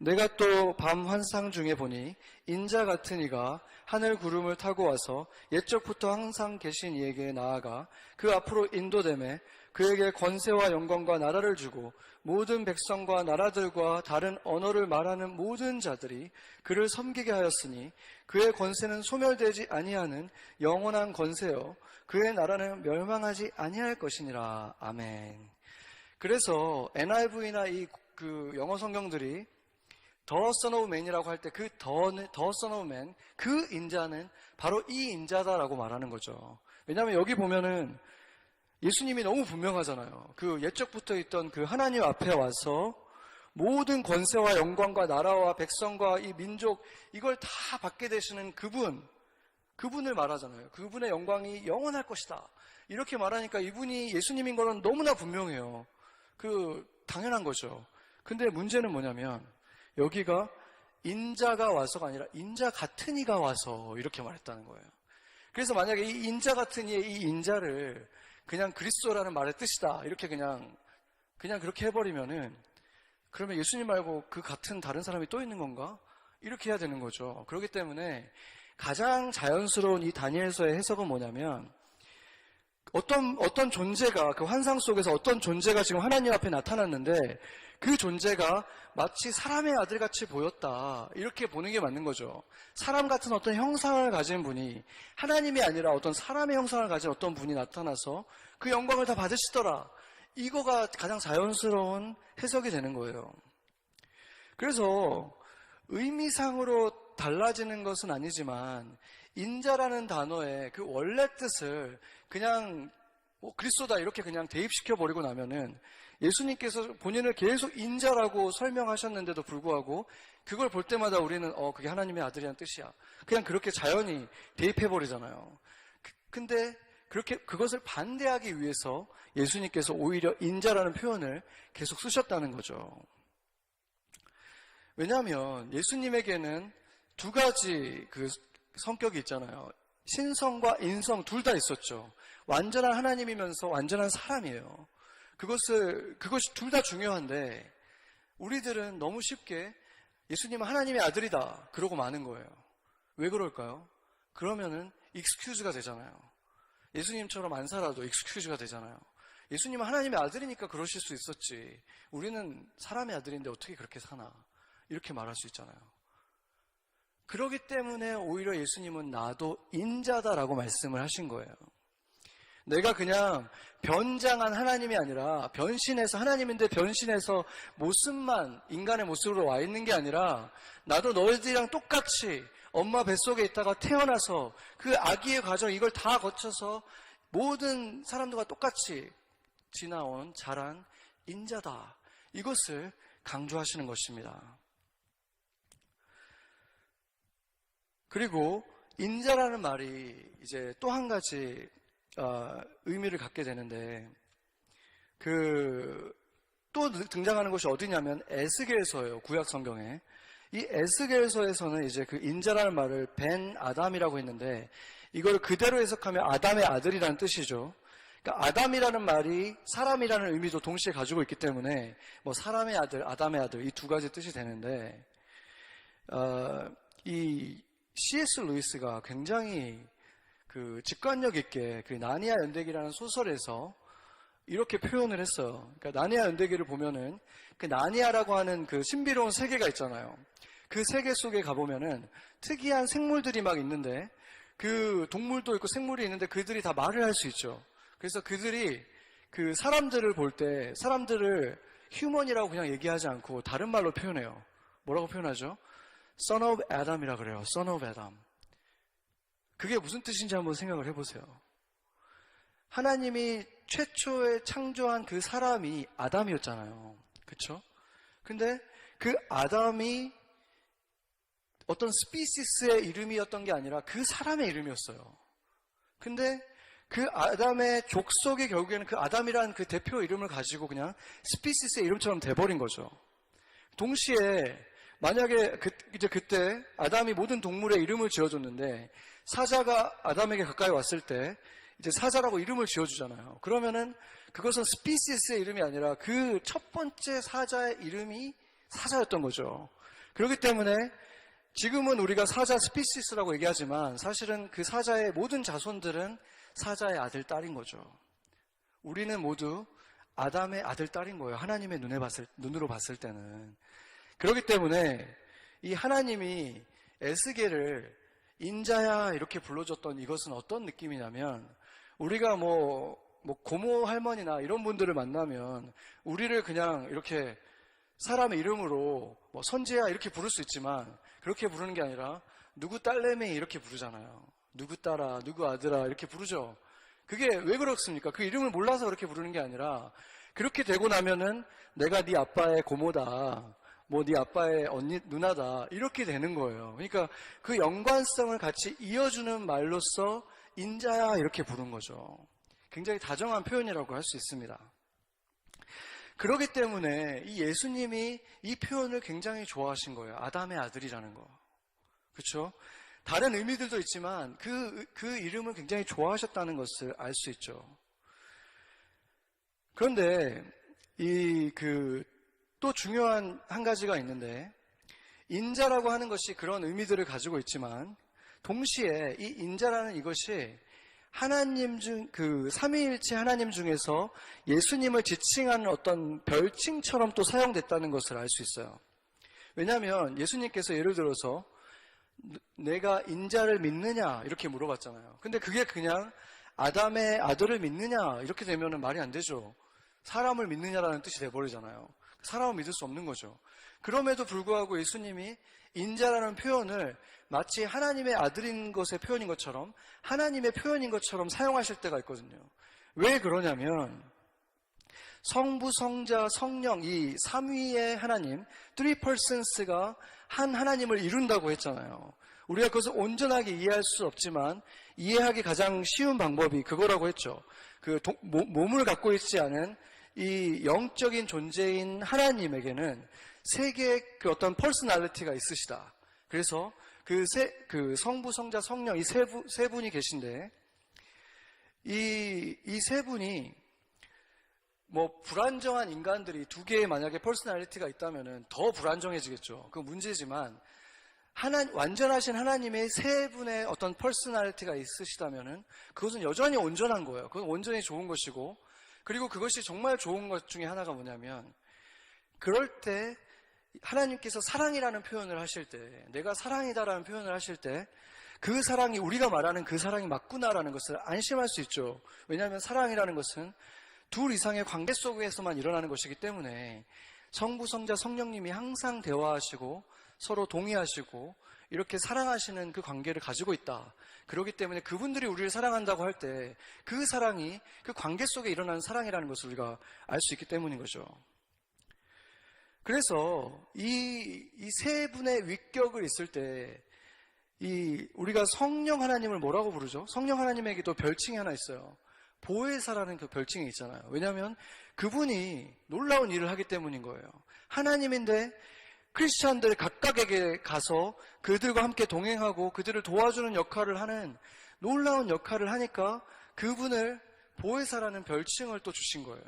S1: 내가 또 밤 환상 중에 보니 인자 같은 이가 하늘 구름을 타고 와서 옛적부터 항상 계신 이에게 나아가 그 앞으로 인도되매 그에게 권세와 영광과 나라를 주고 모든 백성과 나라들과 다른 언어를 말하는 모든 자들이 그를 섬기게 하였으니 그의 권세는 소멸되지 아니하는 영원한 권세요 그의 나라는 멸망하지 아니할 것이니라. 아멘. 그래서 NIV나 그 영어 성경들이 The Son of Man이라고 할 때 그 The Son of Man, 그 인자는 바로 이 인자다라고 말하는 거죠. 왜냐하면 여기 보면은 예수님이 너무 분명하잖아요. 그 옛적부터 있던 그 하나님 앞에 와서 모든 권세와 영광과 나라와 백성과 이 민족 이걸 다 받게 되시는 그분을 말하잖아요. 그분의 영광이 영원할 것이다. 이렇게 말하니까 이분이 예수님인 거는 너무나 분명해요. 당연한 거죠. 근데 문제는 뭐냐면 여기가 인자가 와서가 아니라 인자 같은 이가 와서 이렇게 말했다는 거예요. 그래서 만약에 이 인자 같은 이의 이 인자를 그냥 그리스도라는 말의 뜻이다 이렇게 그냥 그렇게 해버리면은 그러면 예수님 말고 그 같은 다른 사람이 또 있는 건가? 이렇게 해야 되는 거죠. 그렇기 때문에 가장 자연스러운 이 다니엘서의 해석은 뭐냐면 어떤 존재가 그 환상 속에서 어떤 존재가 지금 하나님 앞에 나타났는데 그 존재가 마치 사람의 아들같이 보였다 이렇게 보는 게 맞는 거죠. 사람 같은 어떤 형상을 가진 분이 하나님이 아니라 어떤 사람의 형상을 가진 어떤 분이 나타나서 그 영광을 다 받으시더라. 이거가 가장 자연스러운 해석이 되는 거예요. 그래서 의미상으로 달라지는 것은 아니지만 인자라는 단어의 그 원래 뜻을 그냥 그리스도다 이렇게 그냥 대입시켜 버리고 나면은 예수님께서 본인을 계속 인자라고 설명하셨는데도 불구하고 그걸 볼 때마다 우리는 그게 하나님의 아들이라는 뜻이야. 그냥 그렇게 자연히 대입해 버리잖아요. 근데 그것을 반대하기 위해서 예수님께서 오히려 인자라는 표현을 계속 쓰셨다는 거죠. 왜냐하면 예수님에게는 두 가지 그 성격이 있잖아요. 신성과 인성 둘 다 있었죠. 완전한 하나님이면서 완전한 사람이에요. 그것이 둘 다 중요한데 우리들은 너무 쉽게 예수님은 하나님의 아들이다 그러고 마는 거예요. 왜 그럴까요? 그러면은 익스큐즈가 되잖아요. 예수님처럼 안 살아도 익스큐즈가 되잖아요. 예수님은 하나님의 아들이니까 그러실 수 있었지. 우리는 사람의 아들인데 어떻게 그렇게 사나? 이렇게 말할 수 있잖아요. 그렇기 때문에 오히려 예수님은 나도 인자다라고 말씀을 하신 거예요. 내가 그냥 변장한 하나님이 아니라 변신해서 하나님인데 변신해서 모습만 인간의 모습으로 와 있는 게 아니라 나도 너희들이랑 똑같이 엄마 뱃속에 있다가 태어나서 그 아기의 과정 이걸 다 거쳐서 모든 사람들과 똑같이 지나온 자란 인자다. 이것을 강조하시는 것입니다. 그리고 인자라는 말이 이제 또 한 가지 의미를 갖게 되는데 또 등장하는 것이 어디냐면 에스겔서예요. 구약 성경에. 이 에스겔서에서는 이제 그 인자라는 말을 벤 아담이라고 했는데 이걸 그대로 해석하면 아담의 아들이라는 뜻이죠. 그러니까 아담이라는 말이 사람이라는 의미도 동시에 가지고 있기 때문에 뭐 사람의 아들, 아담의 아들 이 두 가지 뜻이 되는데 이 C.S. 루이스가 굉장히 그 직관력 있게 그 나니아 연대기라는 소설에서 이렇게 표현을 했어요. 그러니까 나니아 연대기를 보면은 그 나니아라고 하는 그 신비로운 세계가 있잖아요. 그 세계 속에 가보면은 특이한 생물들이 막 있는데 그 동물도 있고 생물이 있는데 그들이 다 말을 할 수 있죠. 그래서 그들이 그 사람들을 볼 때 사람들을 휴먼이라고 그냥 얘기하지 않고 다른 말로 표현해요. 뭐라고 표현하죠? Son of Adam이라 그래요. Son of Adam. 그게 무슨 뜻인지 한번 생각을 해보세요. 하나님이 최초에 창조한 그 사람이 아담이었잖아요. 그쵸? 근데 그 아담이 어떤 스피시스의 이름이었던 게 아니라 그 사람의 이름이었어요. 근데 그 아담의 족속이 결국에는 그 아담이라는 그 대표 이름을 가지고 그냥 스피시스의 이름처럼 돼버린 거죠. 동시에 만약에 그때 아담이 모든 동물의 이름을 지어줬는데 사자가 아담에게 가까이 왔을 때 이제 사자라고 이름을 지어주잖아요. 그러면은 그것은 스피시스의 이름이 아니라 그 첫 번째 사자의 이름이 사자였던 거죠. 그렇기 때문에 지금은 우리가 사자 스피시스라고 얘기하지만 사실은 그 사자의 모든 자손들은 사자의 아들, 딸인 거죠. 우리는 모두 아담의 아들, 딸인 거예요. 하나님의 눈으로 봤을 때는. 그렇기 때문에 이 하나님이 에스겔을 인자야 이렇게 불러줬던 이것은 어떤 느낌이냐면 우리가 뭐 고모 할머니나 이런 분들을 만나면 우리를 그냥 이렇게 사람의 이름으로 뭐 선지야 이렇게 부를 수 있지만 그렇게 부르는 게 아니라 누구 딸내미 이렇게 부르잖아요. 누구 딸아, 누구 아들아 이렇게 부르죠. 그게 왜 그렇습니까? 그 이름을 몰라서 그렇게 부르는 게 아니라 그렇게 되고 나면은 내가 네 아빠의 고모다. 뭐 네 아빠의 언니, 누나다 이렇게 되는 거예요. 그러니까 그 연관성을 같이 이어주는 말로써 인자야 이렇게 부른 거죠. 굉장히 다정한 표현이라고 할 수 있습니다. 그렇기 때문에 이 예수님이 이 표현을 굉장히 좋아하신 거예요. 아담의 아들이라는 거. 그렇죠? 다른 의미들도 있지만 그 이름을 굉장히 좋아하셨다는 것을 알 수 있죠. 그런데 또 중요한 한 가지가 있는데 인자라고 하는 것이 그런 의미들을 가지고 있지만 동시에 이 인자라는 이것이 하나님 그 삼위일체 하나님 중에서 예수님을 지칭하는 어떤 별칭처럼 또 사용됐다는 것을 알 수 있어요. 왜냐하면 예수님께서 예를 들어서 내가 인자를 믿느냐 이렇게 물어봤잖아요. 근데 그게 그냥 아담의 아들을 믿느냐 이렇게 되면 말이 안 되죠. 사람을 믿느냐라는 뜻이 돼버리잖아요. 사람을 믿을 수 없는 거죠. 그럼에도 불구하고 예수님이 인자라는 표현을 마치 하나님의 아들인 것의 표현인 것처럼 하나님의 표현인 것처럼 사용하실 때가 있거든요. 왜 그러냐면 성부, 성자, 성령 이 삼위의 하나님, three persons가 한 하나님을 이룬다고 했잖아요. 우리가 그것을 온전하게 이해할 수 없지만 이해하기 가장 쉬운 방법이 그거라고 했죠. 몸을 갖고 있지 않은 이 영적인 존재인 하나님에게는 세 개의 어떤 퍼스널리티가 있으시다. 그래서 그 성부, 성자, 성령 이 세 분이 계신데 이 세 분이 불안정한 인간들이 두 개의 만약에 퍼스널리티가 있다면은 더 불안정해지겠죠. 그 문제지만 완전하신 하나님의 세 분의 어떤 퍼스널리티가 있으시다면은 그것은 여전히 온전한 거예요. 그건 온전히 좋은 것이고, 그리고 그것이 정말 좋은 것 중에 하나가 뭐냐면, 그럴 때 하나님께서 사랑이라는 표현을 하실 때, 내가 사랑이다라는 표현을 하실 때, 그 사랑이 우리가 말하는 그 사랑이 맞구나라는 것을 안심할 수 있죠. 왜냐하면 사랑이라는 것은 둘 이상의 관계 속에서만 일어나는 것이기 때문에 성부, 성자, 성령님이 항상 대화하시고 서로 동의하시고 이렇게 사랑하시는 그 관계를 가지고 있다. 그렇기 때문에 그분들이 우리를 사랑한다고 할 때 그 사랑이 그 관계 속에 일어나는 사랑이라는 것을 우리가 알 수 있기 때문인 거죠. 그래서 이 세 분의 위격을 있을 때 우리가 성령 하나님을 뭐라고 부르죠? 성령 하나님에게도 별칭이 하나 있어요. 보혜사라는 그 별칭이 있잖아요. 왜냐하면 그분이 놀라운 일을 하기 때문인 거예요. 하나님인데 크리스찬들 각각에게 가서 그들과 함께 동행하고 그들을 도와주는 역할을 하는 놀라운 역할을 하니까 그분을 보혜사라는 별칭을 또 주신 거예요.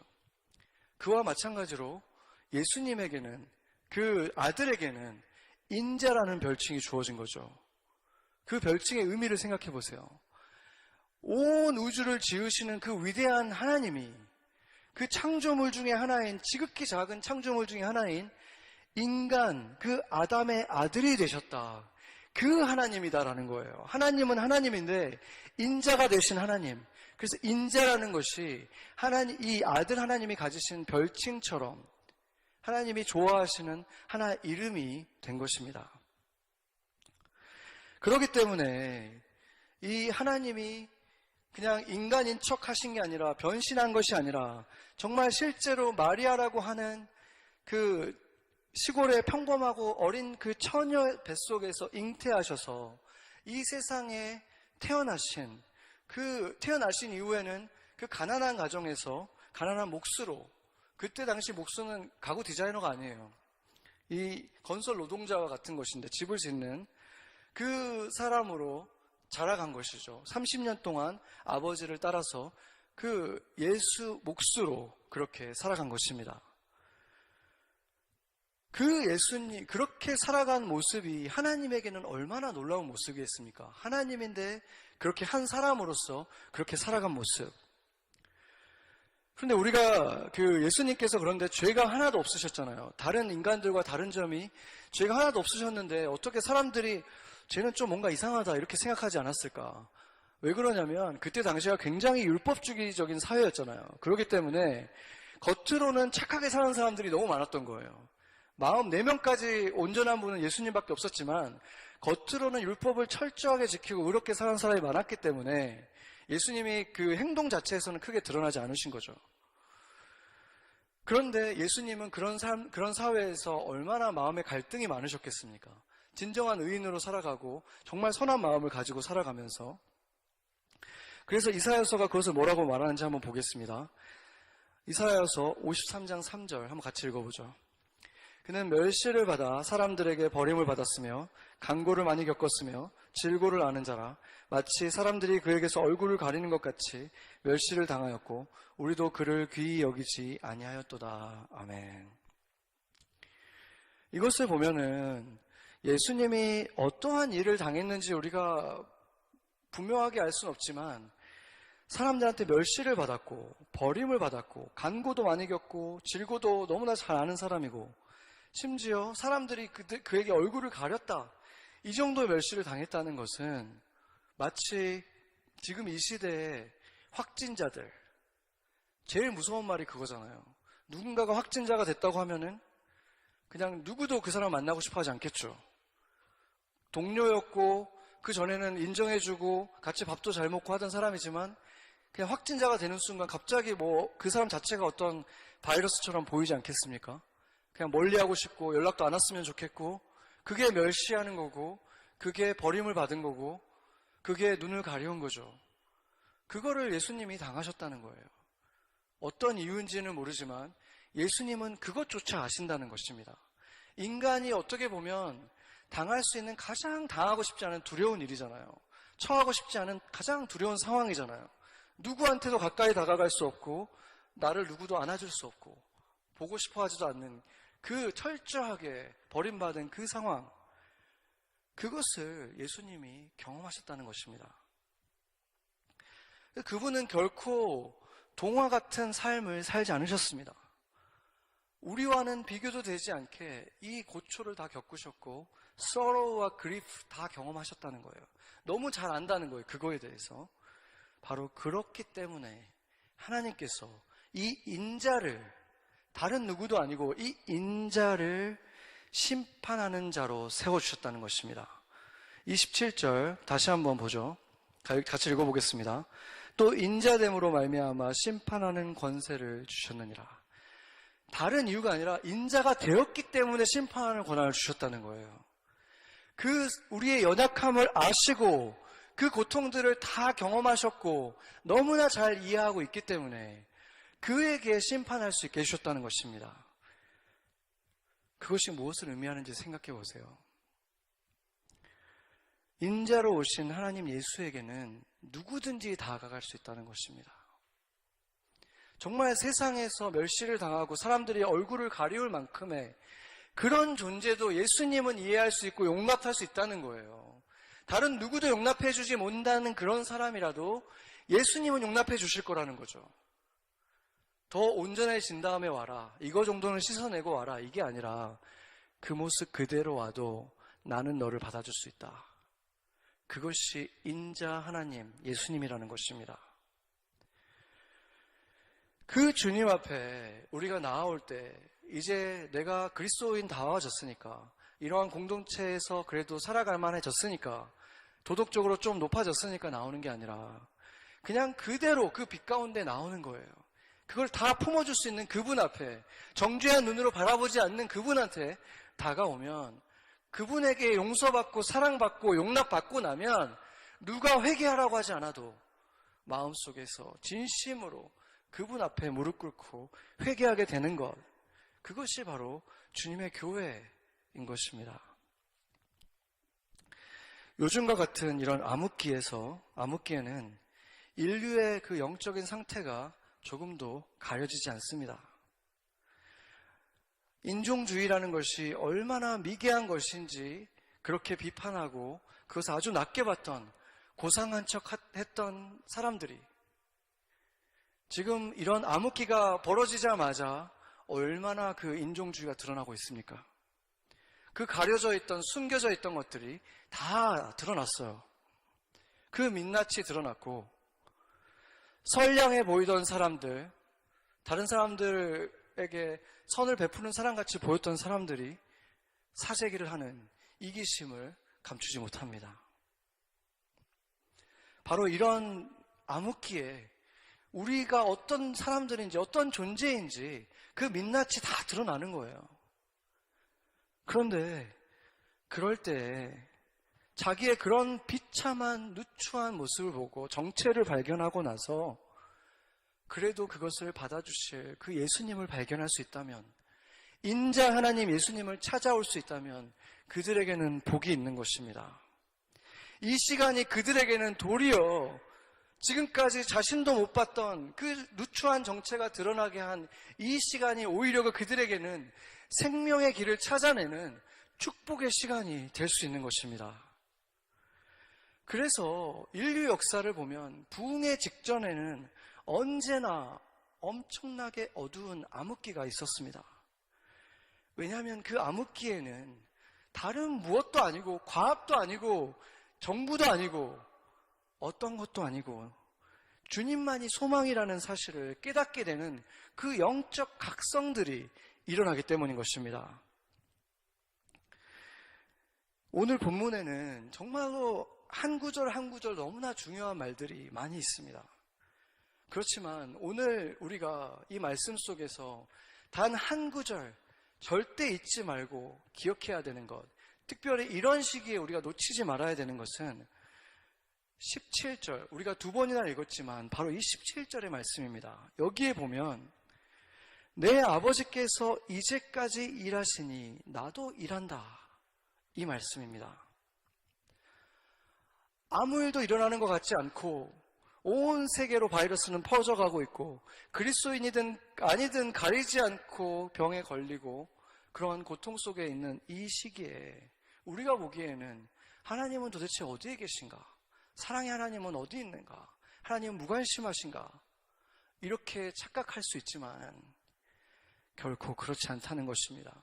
S1: 그와 마찬가지로 예수님에게는, 그 아들에게는 인자라는 별칭이 주어진 거죠. 그 별칭의 의미를 생각해 보세요. 온 우주를 지으시는 그 위대한 하나님이 그 창조물 중에 하나인, 지극히 작은 창조물 중에 하나인 인간, 그 아담의 아들이 되셨다. 그 하나님이다라는 거예요. 하나님은 하나님인데 인자가 되신 하나님. 그래서 인자라는 것이 이 아들 하나님이 가지신 별칭처럼 하나님이 좋아하시는 하나의 이름이 된 것입니다. 그렇기 때문에 이 하나님이 그냥 인간인 척 하신 게 아니라, 변신한 것이 아니라 정말 실제로 마리아라고 하는 그 시골의 평범하고 어린 그 처녀 뱃속에서 잉태하셔서 이 세상에 태어나신 이후에는 그 가난한 가정에서 가난한 목수로, 그때 당시 목수는 가구 디자이너가 아니에요. 이 건설 노동자와 같은 것인데 집을 짓는 그 사람으로 자라간 것이죠. 30년 동안 아버지를 따라서 그 예수 목수로 그렇게 살아간 것입니다. 그 예수님, 그렇게 살아간 모습이 하나님에게는 얼마나 놀라운 모습이겠습니까? 하나님인데 그렇게 한 사람으로서 그렇게 살아간 모습. 그런데 우리가 예수님께서 그런데 죄가 하나도 없으셨잖아요. 다른 인간들과 다른 점이 죄가 하나도 없으셨는데 어떻게 사람들이 쟤는 좀 뭔가 이상하다 이렇게 생각하지 않았을까? 왜 그러냐면 그때 당시가 굉장히 율법주의적인 사회였잖아요. 그렇기 때문에 겉으로는 착하게 사는 사람들이 너무 많았던 거예요. 마음 내면까지 온전한 분은 예수님밖에 없었지만 겉으로는 율법을 철저하게 지키고 의롭게 사는 사람이 많았기 때문에 예수님이 그 행동 자체에서는 크게 드러나지 않으신 거죠. 그런데 예수님은 그런 사회에서 얼마나 마음에 갈등이 많으셨겠습니까? 진정한 의인으로 살아가고 정말 선한 마음을 가지고 살아가면서, 그래서 이사야서가 그것을 뭐라고 말하는지 한번 보겠습니다. 이사야서 53장 3절 한번 같이 읽어보죠. 그는 멸시를 받아 사람들에게 버림을 받았으며 간고를 많이 겪었으며 질고를 아는 자라. 마치 사람들이 그에게서 얼굴을 가리는 것 같이 멸시를 당하였고 우리도 그를 귀히 여기지 아니하였도다. 아멘. 이것을 보면은 예수님이 어떠한 일을 당했는지 우리가 분명하게 알 수는 없지만 사람들한테 멸시를 받았고 버림을 받았고 간고도 많이 겪고 질고도 너무나 잘 아는 사람이고 심지어 사람들이 그에게 얼굴을 가렸다, 이 정도의 멸시를 당했다는 것은 마치 지금 이 시대의 확진자들, 제일 무서운 말이 그거잖아요. 누군가가 확진자가 됐다고 하면은 그냥 누구도 그 사람 만나고 싶어 하지 않겠죠. 동료였고 그 전에는 인정해주고 같이 밥도 잘 먹고 하던 사람이지만 그냥 확진자가 되는 순간 갑자기 뭐 그 사람 자체가 어떤 바이러스처럼 보이지 않겠습니까? 그냥 멀리하고 싶고 연락도 안 왔으면 좋겠고 그게 멸시하는 거고 그게 버림을 받은 거고 그게 눈을 가려운 거죠. 그거를 예수님이 당하셨다는 거예요. 어떤 이유인지는 모르지만 예수님은 그것조차 아신다는 것입니다. 인간이 어떻게 보면 당할 수 있는 가장 당하고 싶지 않은 두려운 일이잖아요. 처하고 싶지 않은 가장 두려운 상황이잖아요. 누구한테도 가까이 다가갈 수 없고 나를 누구도 안아줄 수 없고 보고 싶어 하지도 않는 그 철저하게 버림받은 그 상황, 그것을 예수님이 경험하셨다는 것입니다. 그분은 결코 동화 같은 삶을 살지 않으셨습니다. 우리와는 비교도 되지 않게 이 고초를 다 겪으셨고 sorrow와 grief 다 경험하셨다는 거예요. 너무 잘 안다는 거예요. 그거에 대해서. 바로 그렇기 때문에 하나님께서 이 인자를, 다른 누구도 아니고 이 인자를 심판하는 자로 세워주셨다는 것입니다. 27절 다시 한번 보죠. 같이 읽어보겠습니다. 또 인자됨으로 말미암아 심판하는 권세를 주셨느니라. 다른 이유가 아니라 인자가 되었기 때문에 심판하는 권한을 주셨다는 거예요. 그 우리의 연약함을 아시고 그 고통들을 다 경험하셨고 너무나 잘 이해하고 있기 때문에 그에게 심판할 수 있게 해주셨다는 것입니다. 그것이 무엇을 의미하는지 생각해 보세요. 인자로 오신 하나님 예수에게는 누구든지 다가갈 수 있다는 것입니다. 정말 세상에서 멸시를 당하고 사람들이 얼굴을 가리울 만큼의 그런 존재도 예수님은 이해할 수 있고 용납할 수 있다는 거예요. 다른 누구도 용납해 주지 못한다는 그런 사람이라도 예수님은 용납해 주실 거라는 거죠. 더 온전해진 다음에 와라. 이거 정도는 씻어내고 와라. 이게 아니라 그 모습 그대로 와도 나는 너를 받아줄 수 있다. 그것이 인자 하나님, 예수님이라는 것입니다. 그 주님 앞에 우리가 나아올 때 이제 내가 그리스도인 다워졌으니까 이러한 공동체에서 그래도 살아갈 만해졌으니까 도덕적으로 좀 높아졌으니까 나오는 게 아니라 그냥 그대로 그 빛 가운데 나오는 거예요. 그걸 다 품어줄 수 있는 그분 앞에 정죄한 눈으로 바라보지 않는 그분한테 다가오면 그분에게 용서받고 사랑받고 용납받고 나면 누가 회개하라고 하지 않아도 마음속에서 진심으로 그분 앞에 무릎 꿇고 회개하게 되는 것, 그것이 바로 주님의 교회인 것입니다. 요즘과 같은 이런 암흑기에는 인류의 그 영적인 상태가 조금도 가려지지 않습니다. 인종주의라는 것이 얼마나 미개한 것인지 그렇게 비판하고 그것을 아주 낮게 봤던, 고상한 척 했던 사람들이 지금 이런 암흑기가 벌어지자마자 얼마나 그 인종주의가 드러나고 있습니까? 그 가려져 있던, 숨겨져 있던 것들이 다 드러났어요. 그 민낯이 드러났고 선량해 보이던 사람들, 다른 사람들에게 선을 베푸는 사람같이 보였던 사람들이 사재기를 하는 이기심을 감추지 못합니다. 바로 이런 암흑기에 우리가 어떤 사람들인지 어떤 존재인지 그 민낯이 다 드러나는 거예요. 그런데 그럴 때 자기의 그런 비참한 누추한 모습을 보고 정체를 발견하고 나서 그래도 그것을 받아주실 그 예수님을 발견할 수 있다면, 인자 하나님 예수님을 찾아올 수 있다면 그들에게는 복이 있는 것입니다. 이 시간이 그들에게는 도리어 지금까지 자신도 못 봤던 그 누추한 정체가 드러나게 한 이 시간이 오히려 그들에게는 생명의 길을 찾아내는 축복의 시간이 될 수 있는 것입니다. 그래서 인류 역사를 보면 부흥의 직전에는 언제나 엄청나게 어두운 암흑기가 있었습니다. 왜냐하면 그 암흑기에는 다른 무엇도 아니고 과학도 아니고 정부도 아니고 어떤 것도 아니고 주님만이 소망이라는 사실을 깨닫게 되는 그 영적 각성들이 일어나기 때문인 것입니다. 오늘 본문에는 정말로 한 구절 한 구절 너무나 중요한 말들이 많이 있습니다. 그렇지만 오늘 우리가 이 말씀 속에서 단 한 구절 절대 잊지 말고 기억해야 되는 것, 특별히 이런 시기에 우리가 놓치지 말아야 되는 것은 17절, 우리가 두 번이나 읽었지만 바로 이 17절의 말씀입니다. 여기에 보면 내 아버지께서 이제까지 일하시니 나도 일한다, 이 말씀입니다. 아무 일도 일어나는 것 같지 않고 온 세계로 바이러스는 퍼져가고 있고 그리스도인이든 아니든 가리지 않고 병에 걸리고 그러한 고통 속에 있는 이 시기에 우리가 보기에는 하나님은 도대체 어디에 계신가? 사랑의 하나님은 어디 있는가? 하나님은 무관심하신가? 이렇게 착각할 수 있지만 결코 그렇지 않다는 것입니다.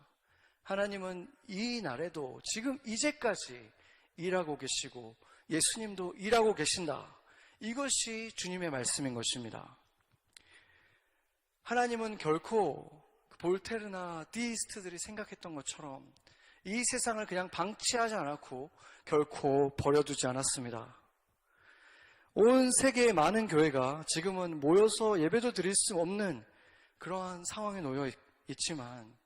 S1: 하나님은 이 날에도 지금 이제까지 일하고 계시고 예수님도 일하고 계신다. 이것이 주님의 말씀인 것입니다. 하나님은 결코 볼테르나 디이스트들이 생각했던 것처럼 이 세상을 그냥 방치하지 않았고 결코 버려두지 않았습니다. 온 세계의 많은 교회가 지금은 모여서 예배도 드릴 수 없는 그러한 상황에 놓여 있지만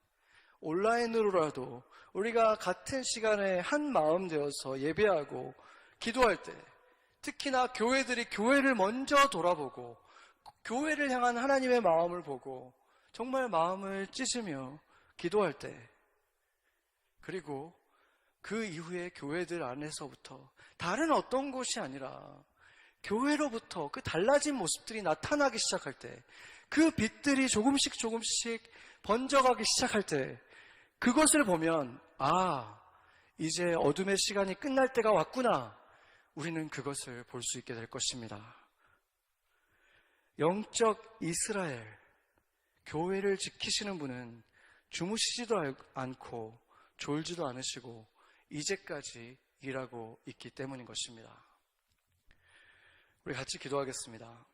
S1: 온라인으로라도 우리가 같은 시간에 한 마음 되어서 예배하고 기도할 때, 특히나 교회들이 교회를 먼저 돌아보고 교회를 향한 하나님의 마음을 보고 정말 마음을 찢으며 기도할 때, 그리고 그 이후에 교회들 안에서부터 다른 어떤 곳이 아니라 교회로부터 그 달라진 모습들이 나타나기 시작할 때, 그 빛들이 조금씩 번져가기 시작할 때, 그것을 보면 이제 어둠의 시간이 끝날 때가 왔구나, 우리는 그것을 볼 수 있게 될 것입니다. 영적 이스라엘, 교회를 지키시는 분은 주무시지도 않고 졸지도 않으시고 이제까지 일하고 있기 때문인 것입니다. 우리 같이 기도하겠습니다.